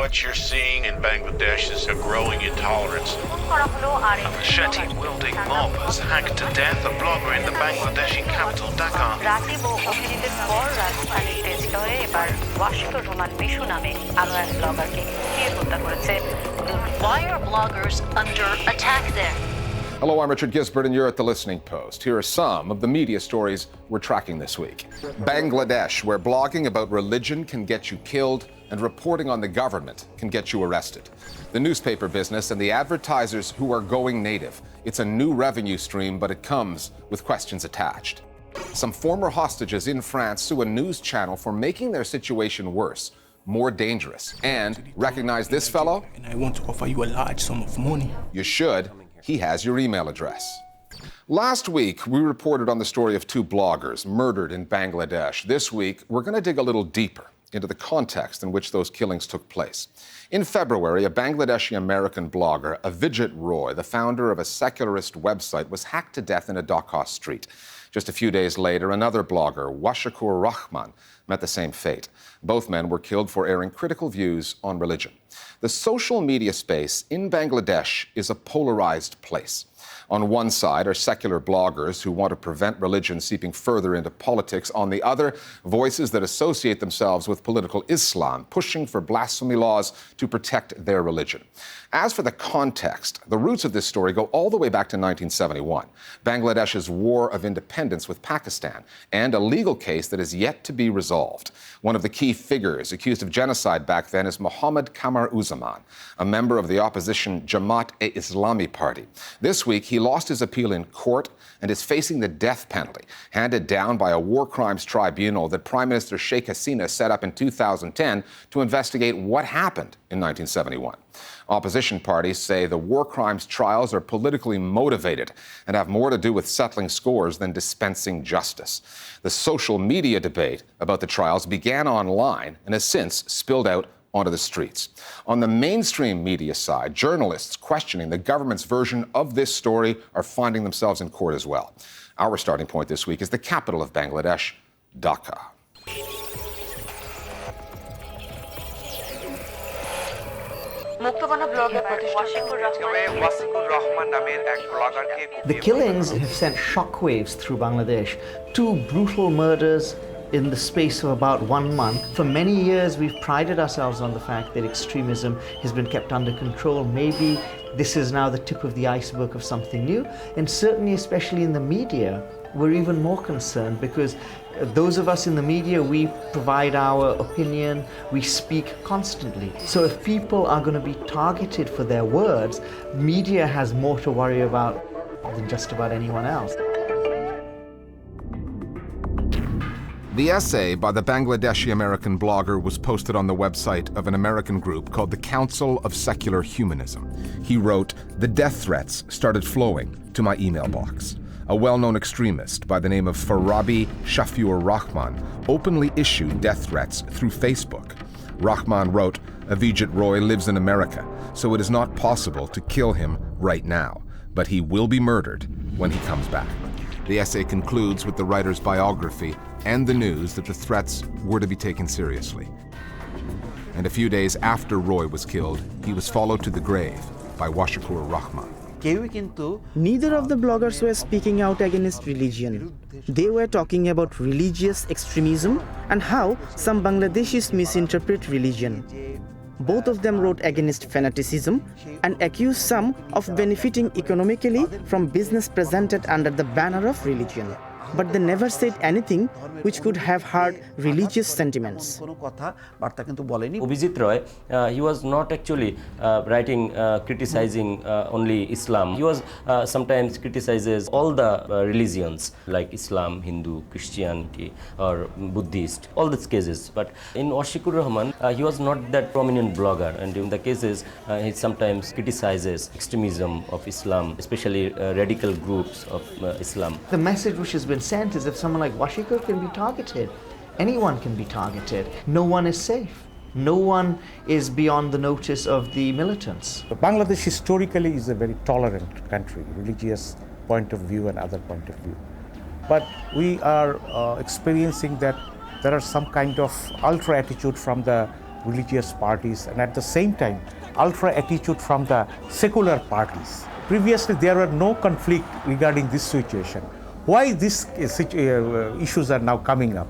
What you're seeing in Bangladesh is a growing intolerance. A machete-wielding mob has hacked to death a blogger in the Bangladeshi capital, Dhaka. Why are bloggers under attack there? Hello, I'm Richard Gisbert, and you're at The Listening Post. Here are some of the media stories we're tracking this week. Bangladesh, where blogging about religion can get you killed and reporting on the government can get you arrested. The newspaper business and the advertisers who are going native. It's a new revenue stream, but it comes with questions attached. Some former hostages in France sue a news channel for making their situation worse, more dangerous. And recognize this fellow? And I want to offer you a large sum of money. You should. He has your email address. Last week, we reported on the story of two bloggers murdered in Bangladesh. This week, we're going to dig a little deeper into the context in which those killings took place. In February, a Bangladeshi American blogger, Avijit Roy, the founder of a secularist website, was hacked to death in a Dhaka street. Just a few days later, another blogger, Washikur Rahman, met the same fate. Both men were killed for airing critical views on religion. The social media space in Bangladesh is a polarized place. On one side are secular bloggers who want to prevent religion seeping further into politics. On the other, voices that associate themselves with political Islam, pushing for blasphemy laws to protect their religion. As for the context, the roots of this story go all the way back to 1971, Bangladesh's war of independence with Pakistan, and a legal case that is yet to be resolved. One of the key figures accused of genocide back then is Muhammad Kamar-Uzzaman, a member of the opposition Jamaat-e-Islami party. This week, he lost his appeal in court and is facing the death penalty, handed down by a war crimes tribunal that Prime Minister Sheikh Hasina set up in 2010 to investigate what happened in 1971. Opposition parties say the war crimes trials are politically motivated and have more to do with settling scores than dispensing justice. The social media debate about the trials began online and has since spilled out onto the streets. On the mainstream media side, journalists questioning the government's version of this story are finding themselves in court as well. Our starting point this week is the capital of Bangladesh, Dhaka. The killings have sent shockwaves through Bangladesh. Two brutal murders in the space of about 1 month. For many years, we've prided ourselves on the fact that extremism has been kept under control. Maybe this is now the tip of the iceberg of something new. And certainly, especially in the media, we're even more concerned because those of us in the media, we provide our opinion, we speak constantly. So if people are going to be targeted for their words, media has more to worry about than just about anyone else. The essay by the Bangladeshi American blogger was posted on the website of an American group called the Council of Secular Humanism. He wrote, "The death threats started flowing to my email box. A well-known extremist by the name of Farabi Shafiur Rahman openly issued death threats through Facebook. Rahman wrote, Avijit Roy lives in America, so it is not possible to kill him right now, but he will be murdered when he comes back." The essay concludes with the writer's biography and the news that the threats were to be taken seriously. And a few days after Roy was killed, he was followed to the grave by Washikur Rahman. Neither of the bloggers were speaking out against religion. They were talking about religious extremism and how some Bangladeshis misinterpret religion. Both of them wrote against fanaticism and accused some of benefiting economically from business presented under the banner of religion. But they never said anything which could have hurt religious sentiments. Avijit Roy, he was not actually writing, criticizing only Islam. He was sometimes criticizes all the religions like Islam, Hindu, Christianity, or Buddhist, all these cases. But in Washikur Rahman, he was not that prominent blogger, and in the cases, he sometimes criticizes extremism of Islam, especially radical groups of Islam. The message which has been sent is if someone like Washikur can be targeted, anyone can be targeted. No one is safe. No one is beyond the notice of the militants. Bangladesh historically is a very tolerant country, religious point of view and other point of view. But we are experiencing that there are some kind of ultra attitude from the religious parties, and at the same time, ultra attitude from the secular parties. Previously, there were no conflict regarding this situation. Why these issues are now coming up?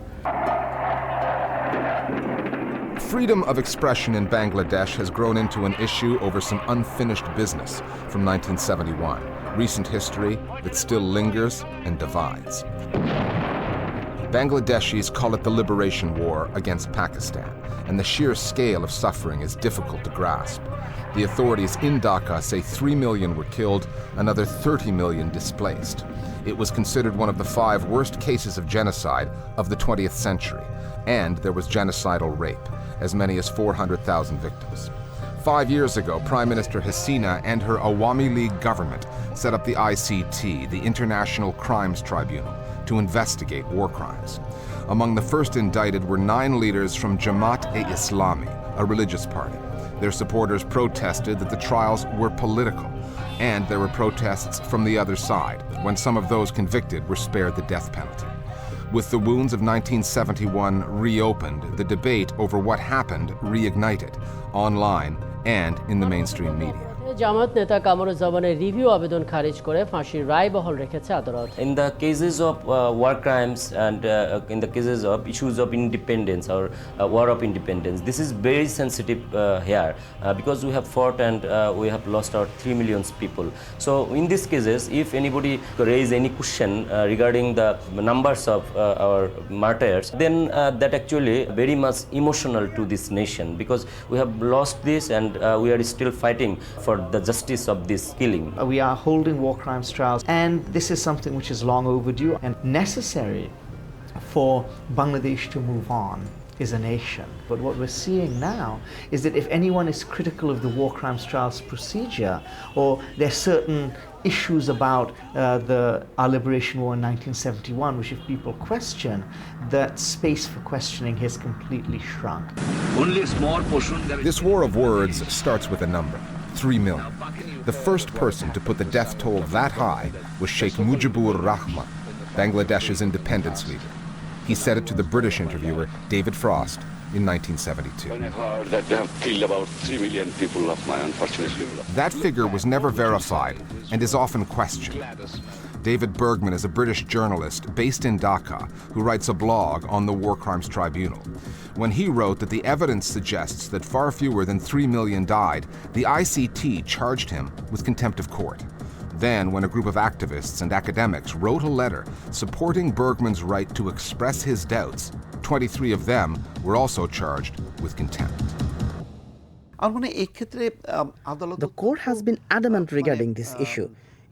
Freedom of expression in Bangladesh has grown into an issue over some unfinished business from 1971, recent history that still lingers and divides. Bangladeshis call it the liberation war against Pakistan, and the sheer scale of suffering is difficult to grasp. The authorities in Dhaka say 3 million were killed, another 30 million displaced. It was considered one of the 5 worst cases of genocide of the 20th century, and there was genocidal rape, as many as 400,000 victims. 5 years ago, Prime Minister Hasina and her Awami League government set up the ICT, the International Crimes Tribunal, to investigate war crimes. Among the first indicted were 9 leaders from Jamaat-e-Islami, a religious party. Their supporters protested that the trials were political, and there were protests from the other side, when some of those convicted were spared the death penalty. With the wounds of 1971 reopened, the debate over what happened reignited, online and in the mainstream media. জামাত নেতা কামরুজ্জামানের review আবেদন খারিজ করে ফাঁসির রায় বহাল রেখেছে আদালত। In the cases of war crimes and in the cases of issues of independence or war of independence, this is very sensitive here because we have fought and we have lost our 3 million people. So in these cases, if anybody raise any question regarding the numbers of our martyrs, then that actually very much emotional to this nation because we have lost this and we are still fighting for the justice of this killing. We are holding war crimes trials, and this is something which is long overdue and necessary for Bangladesh to move on as a nation. But what we're seeing now is that if anyone is critical of the war crimes trials procedure, or there are certain issues about our liberation war in 1971, which if people question, that space for questioning has completely shrunk. Only a small portion. This war of words starts with a number. 3 million. The first person to put the death toll that high was Sheikh Mujibur Rahman, Bangladesh's independence leader. He said it to the British interviewer David Frost in 1972. When I heard that they have killed about 3 million people of my unfortunate people. That figure was never verified and is often questioned. David Bergman is a British journalist based in Dhaka who writes a blog on the War Crimes Tribunal. When he wrote that the evidence suggests that far fewer than 3 million died, the ICT charged him with contempt of court. Then, when a group of activists and academics wrote a letter supporting Bergman's right to express his doubts, 23 of them were also charged with contempt. The court has been adamant regarding this issue.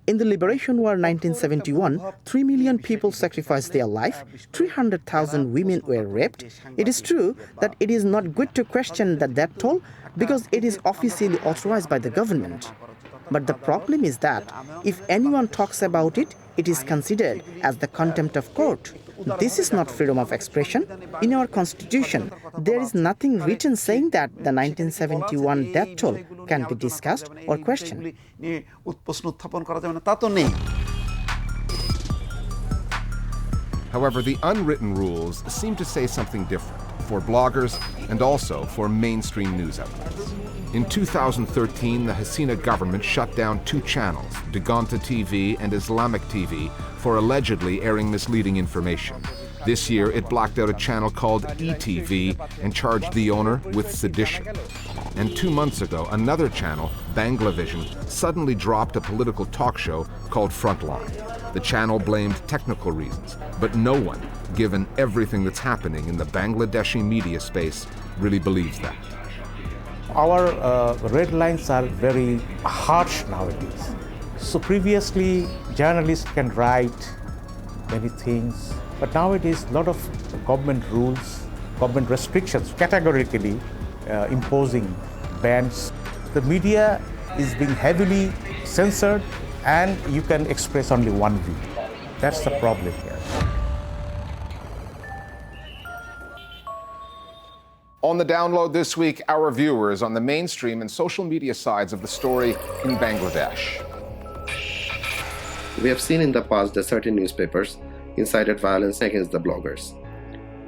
In the Liberation War 1971, 3 million people sacrificed their life, 300,000 women were raped. It is true that it is not good to question the death toll because it is officially authorized by the government. But the problem is that if anyone talks about it, it is considered as the contempt of court. This is not freedom of expression. In our constitution, there is nothing written saying that the 1971 death toll can be discussed or questioned. However, the unwritten rules seem to say something different for bloggers and also for mainstream news outlets. In 2013, the Hasina government shut down 2 channels, Diganta TV and Islamic TV, for allegedly airing misleading information. This year, it blacked out a channel called ETV and charged the owner with sedition. And 2 months ago, another channel, Banglavision, suddenly dropped a political talk show called Frontline. The channel blamed technical reasons, but no one, given everything that's happening in the Bangladeshi media space, really believes that. Our red lines are very harsh nowadays. So previously, journalists can write many things, but nowadays a lot of government rules, government restrictions, categorically imposing bans. The media is being heavily censored and you can express only one view. That's the problem here. On the download this week, our viewers on the mainstream and social media sides of the story in Bangladesh. We have seen in the past that certain newspapers incited violence against the bloggers.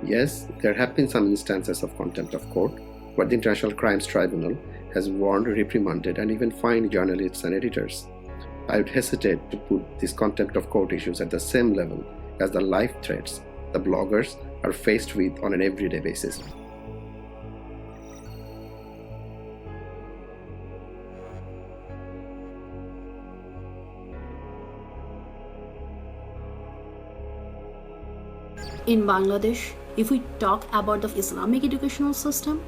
Yes, there have been some instances of contempt of court, but the International Crimes Tribunal has warned, reprimanded, and even fined journalists and editors. I would hesitate to put these contempt of court issues at the same level as the life threats the bloggers are faced with on an everyday basis. In Bangladesh, if we talk about the Islamic educational system,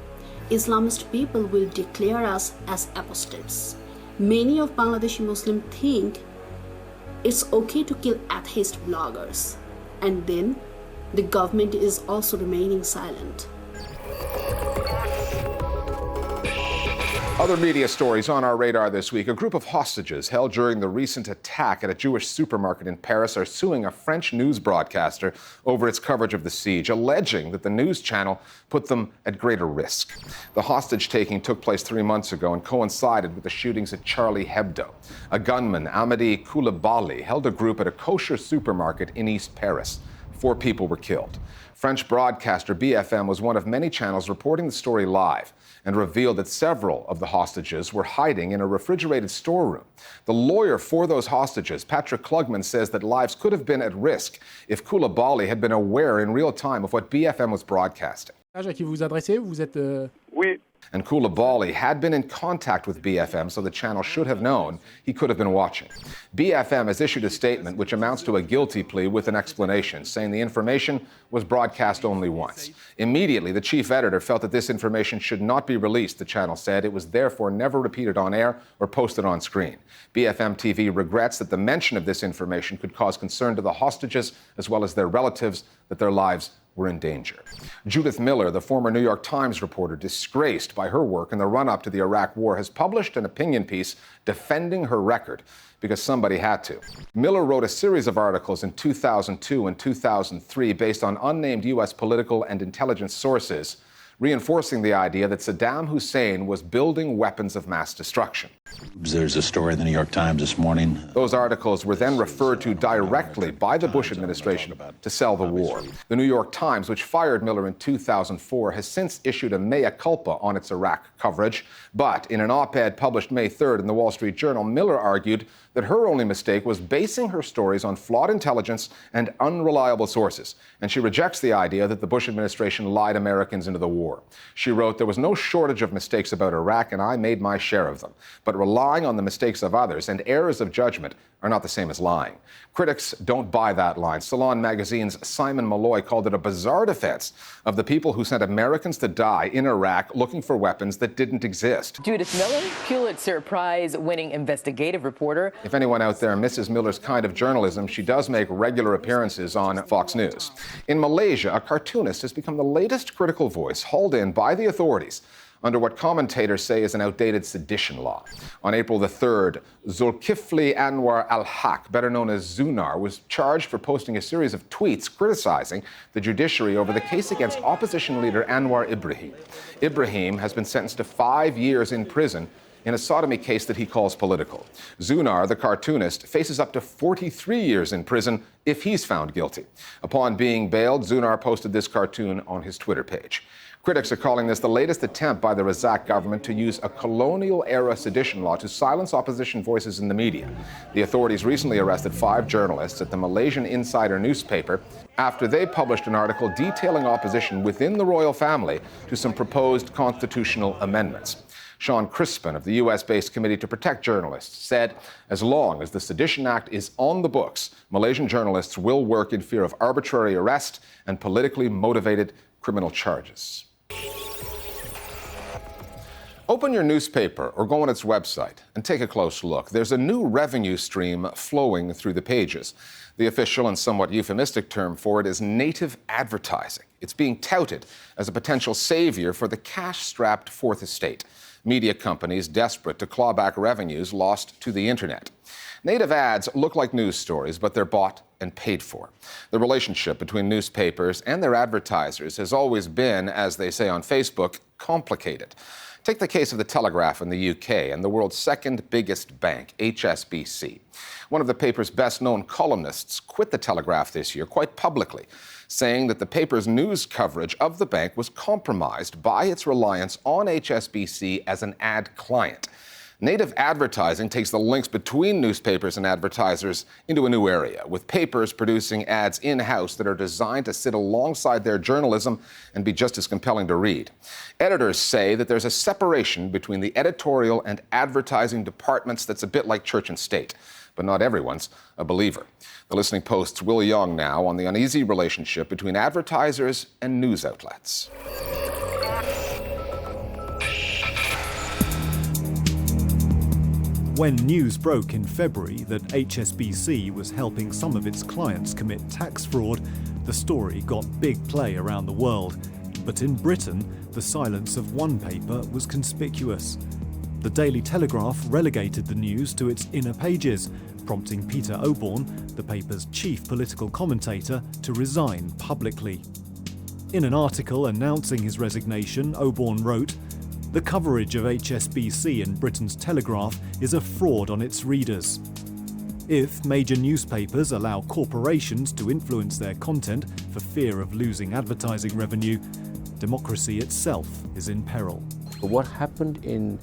Islamist people will declare us as apostates. Many of Bangladeshi Muslims think it's okay to kill atheist bloggers, and then the government is also remaining silent. Other media stories on our radar this week. A group of hostages held during the recent attack at a Jewish supermarket in Paris are suing a French news broadcaster over its coverage of the siege, alleging that the news channel put them at greater risk. The hostage-taking took place 3 months ago and coincided with the shootings at Charlie Hebdo. A gunman, Amadi Koulibaly, held a group at a kosher supermarket in East Paris. 4 people were killed. French broadcaster BFM was one of many channels reporting the story live and revealed that several of the hostages were hiding in a refrigerated storeroom. The lawyer for those hostages, Patrick Klugman, says that lives could have been at risk if Koulibaly had been aware in real time of what BFM was broadcasting. À qui vous vous adressez, vous êtes Oui. And Koulibaly had been in contact with BFM, so the channel should have known he could have been watching. BFM has issued a statement which amounts to a guilty plea with an explanation, saying the information was broadcast only once. Immediately, the chief editor felt that this information should not be released, the channel said. It was therefore never repeated on air or posted on screen. BFM TV regrets that the mention of this information could cause concern to the hostages as well as their relatives that their lives were in danger. Judith Miller, the former New York Times reporter disgraced by her work in the run-up to the Iraq War, has published an opinion piece defending her record because somebody had to. Miller wrote a series of articles in 2002 and 2003 based on unnamed U.S. political and intelligence sources, reinforcing the idea that Saddam Hussein was building weapons of mass destruction. There's a story in the New York Times this morning. Those articles were then referred to directly by the Bush administration to sell the war. The New York Times, which fired Miller in 2004, has since issued a mea culpa on its Iraq coverage. But in an op-ed published May 3rd in the Wall Street Journal, Miller argued that her only mistake was basing her stories on flawed intelligence and unreliable sources. And she rejects the idea that the Bush administration lied Americans into the war. She wrote, "There was no shortage of mistakes about Iraq, and I made my share of them. But relying on the mistakes of others and errors of judgment are not the same as lying." Critics don't buy that line. Salon magazine's Simon Malloy called it a bizarre defense of the people who sent Americans to die in Iraq looking for weapons that didn't exist. Judith Miller, Pulitzer Prize-winning investigative reporter. If anyone out there misses Miller's kind of journalism, she does make regular appearances on Fox News. In Malaysia, a cartoonist has become the latest critical voice hauled in by the authorities under what commentators say is an outdated sedition law. On April the 3rd, Zulkifli Anwar al-Haq, better known as Zunar, was charged for posting a series of tweets criticizing the judiciary over the case against opposition leader Anwar Ibrahim. Ibrahim has been sentenced to 5 years in prison in a sodomy case that he calls political. Zunar, the cartoonist, faces up to 43 years in prison if he's found guilty. Upon being bailed, Zunar posted this cartoon on his Twitter page. Critics are calling this the latest attempt by the Razak government to use a colonial-era sedition law to silence opposition voices in the media. The authorities recently arrested 5 journalists at the Malaysian Insider newspaper after they published an article detailing opposition within the royal family to some proposed constitutional amendments. Sean Crispin of the U.S.-based Committee to Protect Journalists said, as long as the Sedition Act is on the books, Malaysian journalists will work in fear of arbitrary arrest and politically motivated criminal charges. Open your newspaper or go on its website and take a close look. There's a new revenue stream flowing through the pages. The official and somewhat euphemistic term for it is native advertising. It's being touted as a potential savior for the cash-strapped Fourth Estate. Media companies desperate to claw back revenues lost to the internet. Native ads look like news stories, but they're bought and paid for. The relationship between newspapers and their advertisers has always been, as they say on Facebook, complicated. Take the case of the Telegraph in the UK and the world's second biggest bank, HSBC. One of the paper's best-known columnists quit the Telegraph this year quite publicly, saying that the paper's news coverage of the bank was compromised by its reliance on HSBC as an ad client. Native advertising takes the links between newspapers and advertisers into a new area, with papers producing ads in-house that are designed to sit alongside their journalism and be just as compelling to read. Editors say that there's a separation between the editorial and advertising departments that's a bit like church and state, but not everyone's a believer. The Listening Post's Will Young now on the uneasy relationship between advertisers and news outlets. When news broke in February that HSBC was helping some of its clients commit tax fraud, the story got big play around the world. But in Britain, the silence of one paper was conspicuous. The Daily Telegraph relegated the news to its inner pages, prompting Peter Oborne, the paper's chief political commentator, to resign publicly. In an article announcing his resignation, Oborne wrote, "The coverage of HSBC in Britain's Telegraph is a fraud on its readers. If major newspapers allow corporations to influence their content for fear of losing advertising revenue, democracy itself is in peril." What happened in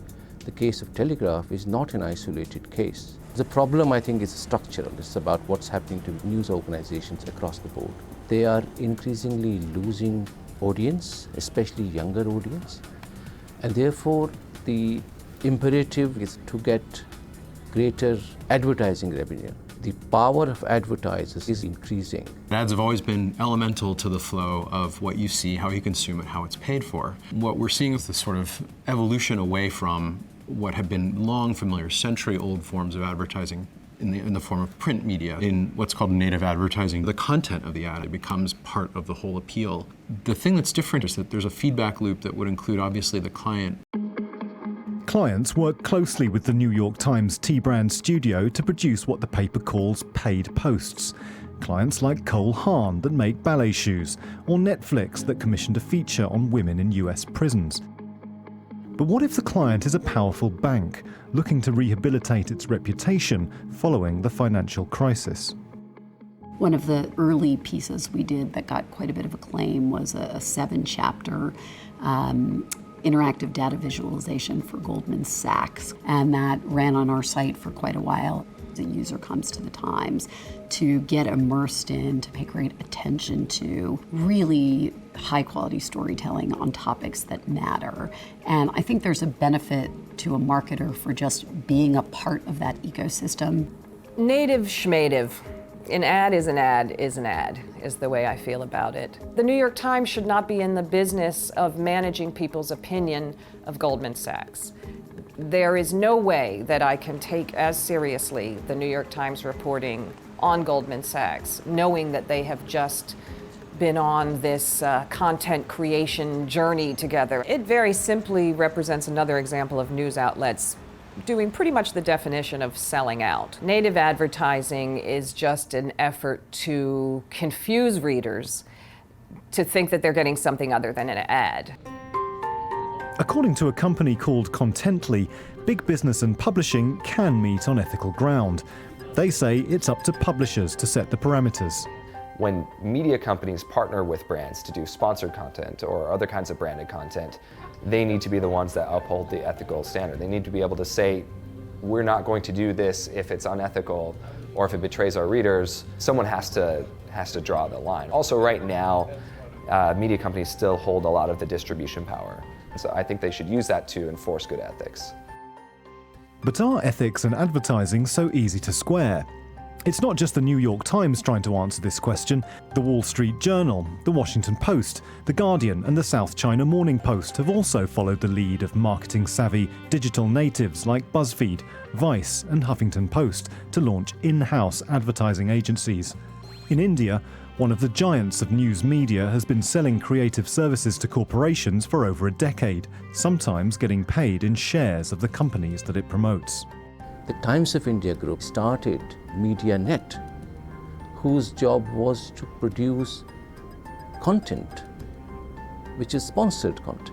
the case of Telegraph is not an isolated case. The problem, I think, is structural. It's about what's happening to news organizations across the board. They are increasingly losing audience, especially younger audience. And therefore, the imperative is to get greater advertising revenue. The power of advertisers is increasing. Ads have always been elemental to the flow of what you see, how you consume it, how it's paid for. What we're seeing is this sort of evolution away from what have been long familiar, century-old forms of advertising in the form of print media. In what's called native advertising, the content of the ad, it becomes part of the whole appeal. The thing that's different is that there's a feedback loop that would include, obviously, the client. Clients work closely with the New York Times T-Brand studio to produce what the paper calls paid posts. Clients like Cole Haan that make ballet shoes, or Netflix that commissioned a feature on women in US prisons. But what if the client is a powerful bank looking to rehabilitate its reputation following the financial crisis? One of the early pieces we did that got quite a bit of acclaim was a 7-chapter interactive data visualization for Goldman Sachs, and that ran on our site for quite a while. A user comes to the Times to get immersed in, to pay great attention to really high-quality storytelling on topics that matter. And I think there's a benefit to a marketer for just being a part of that ecosystem. Native schmative. An ad is an ad is an ad, is the way I feel about it. The New York Times should not be in the business of managing people's opinion of Goldman Sachs. There is no way that I can take as seriously the New York Times reporting on Goldman Sachs, knowing that they have just been on this content creation journey together. It very simply represents another example of news outlets doing pretty much the definition of selling out. Native advertising is just an effort to confuse readers to think that they're getting something other than an ad. According to a company called Contently, big business and publishing can meet on ethical ground. They say it's up to publishers to set the parameters. When media companies partner with brands to do sponsored content or other kinds of branded content, they need to be the ones that uphold the ethical standard. They need to be able to say, we're not going to do this if it's unethical or if it betrays our readers. Someone has to draw the line. Also, right now, media companies still hold a lot of the distribution power. So I think they should use that to enforce good ethics. But are ethics and advertising so easy to square? It's not just the New York Times trying to answer this question. The Wall Street Journal, The Washington Post, The Guardian and the South China Morning Post have also followed the lead of marketing-savvy digital natives like BuzzFeed, Vice and Huffington Post to launch in-house advertising agencies. In India, one of the giants of news media has been selling creative services to corporations for over a decade, sometimes getting paid in shares of the companies that it promotes. The Times of India group started MediaNet, whose job was to produce content, which is sponsored content.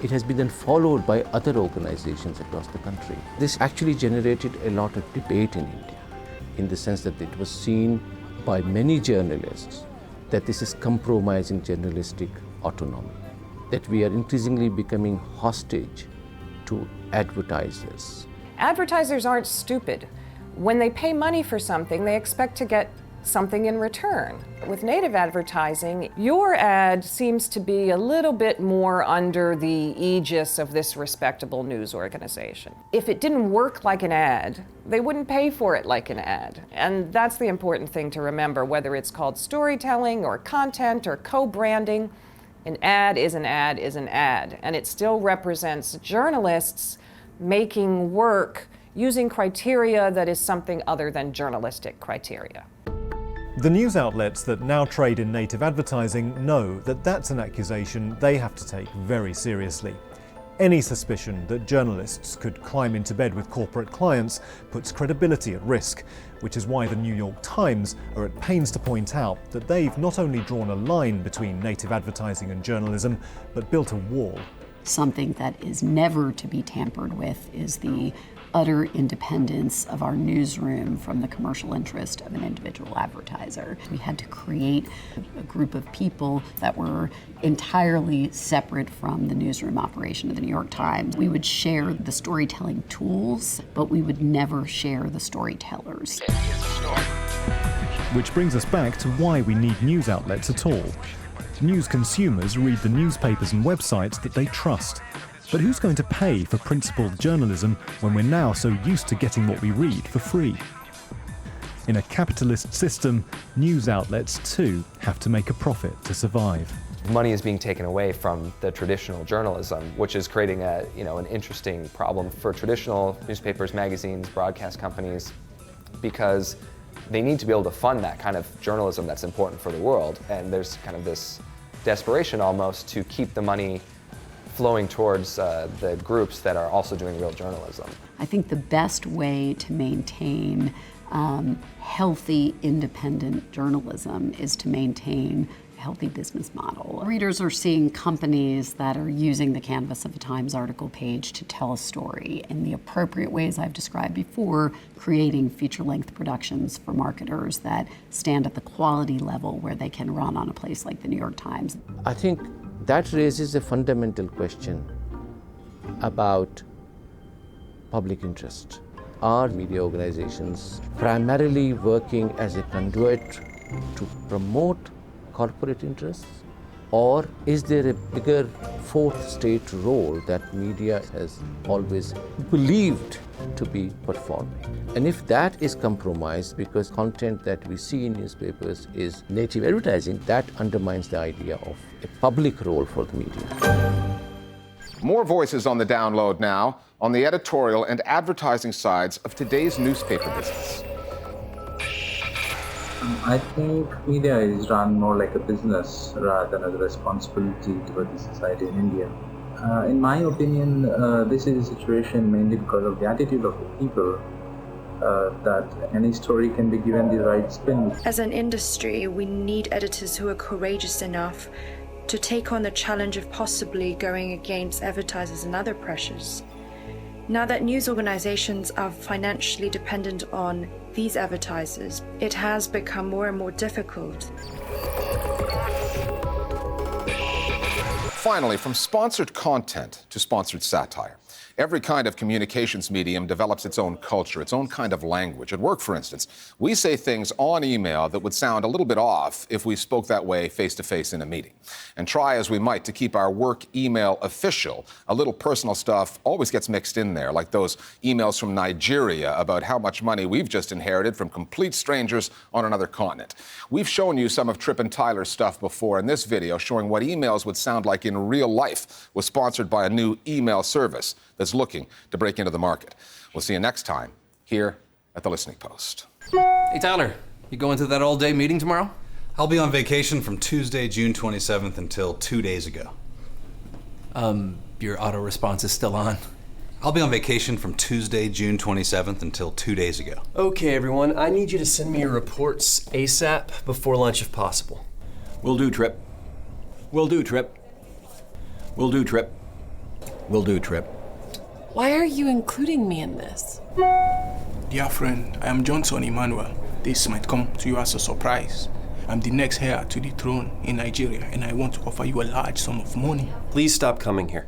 It has been then followed by other organizations across the country. This actually generated a lot of debate in India, in the sense that it was seen by many journalists that this is compromising journalistic autonomy, that we are increasingly becoming hostage to advertisers. Advertisers aren't stupid. When they pay money for something, they expect to get something in return. With native advertising, your ad seems to be a little bit more under the aegis of this respectable news organization. If it didn't work like an ad, they wouldn't pay for it like an ad. And that's the important thing to remember, whether it's called storytelling or content or co-branding. An ad is an ad is an ad, and it still represents journalists making work using criteria that is something other than journalistic criteria. The news outlets that now trade in native advertising know that that's an accusation they have to take very seriously. Any suspicion that journalists could climb into bed with corporate clients puts credibility at risk, which is why the New York Times are at pains to point out that they've not only drawn a line between native advertising and journalism, but built a wall. Something that is never to be tampered with is the utter independence of our newsroom from the commercial interest of an individual advertiser. We had to create a group of people that were entirely separate from the newsroom operation of the New York Times. We would share the storytelling tools, but we would never share the storytellers. Which brings us back to why we need news outlets at all. News consumers read the newspapers and websites that they trust. But who's going to pay for principled journalism when we're now so used to getting what we read for free? In a capitalist system, news outlets too have to make a profit to survive. Money is being taken away from the traditional journalism, which is creating an interesting problem for traditional newspapers, magazines, broadcast companies, because they need to be able to fund that kind of journalism that's important for the world. And there's kind of this desperation almost to keep the money flowing towards the groups that are also doing real journalism. I think the best way to maintain healthy, independent journalism is to maintain a healthy business model. Readers are seeing companies that are using the canvas of a Times article page to tell a story in the appropriate ways I've described before, creating feature-length productions for marketers that stand at the quality level where they can run on a place like the New York Times. I think that raises a fundamental question about public interest. Are media organizations primarily working as a conduit to promote corporate interests? Or is there a bigger fourth state role that media has always believed to be performing? And if that is compromised because content that we see in newspapers is native advertising, that undermines the idea of a public role for the media. More voices on the download now on the editorial and advertising sides of today's newspaper business. I think media is run more like a business rather than as a responsibility toward the society in India. In my opinion, this is a situation mainly because of the attitude of the people that any story can be given the right spin. As an industry, we need editors who are courageous enough to take on the challenge of possibly going against advertisers and other pressures. Now that news organizations are financially dependent on these advertisers, it has become more and more difficult. Finally, from sponsored content to sponsored satire. Every kind of communications medium develops its own culture, its own kind of language. At work, for instance, we say things on email that would sound a little bit off if we spoke that way face-to-face in a meeting. And try as we might to keep our work email official, a little personal stuff always gets mixed in there, like those emails from Nigeria about how much money we've just inherited from complete strangers on another continent. We've shown you some of Tripp and Tyler's stuff before, and this video showing what emails would sound like in real life was sponsored by a new email service that's looking to break into the market. We'll see you next time here at The Listening Post. Hey, Tyler, you going to that all-day meeting tomorrow? I'll be on vacation from Tuesday, June 27th until 2 days ago. Your auto response is still on. I'll be on vacation from Tuesday, June 27th until 2 days ago. Okay, everyone, I need you to send me your reports ASAP before lunch if possible. Will do, Tripp. Will do, Tripp. Will do, Tripp. Will do, Trip. Why are you including me in this? Dear friend, I am Johnson Emmanuel. This might come to you as a surprise. I'm the next heir to the throne in Nigeria, and I want to offer you a large sum of money. Please stop coming here.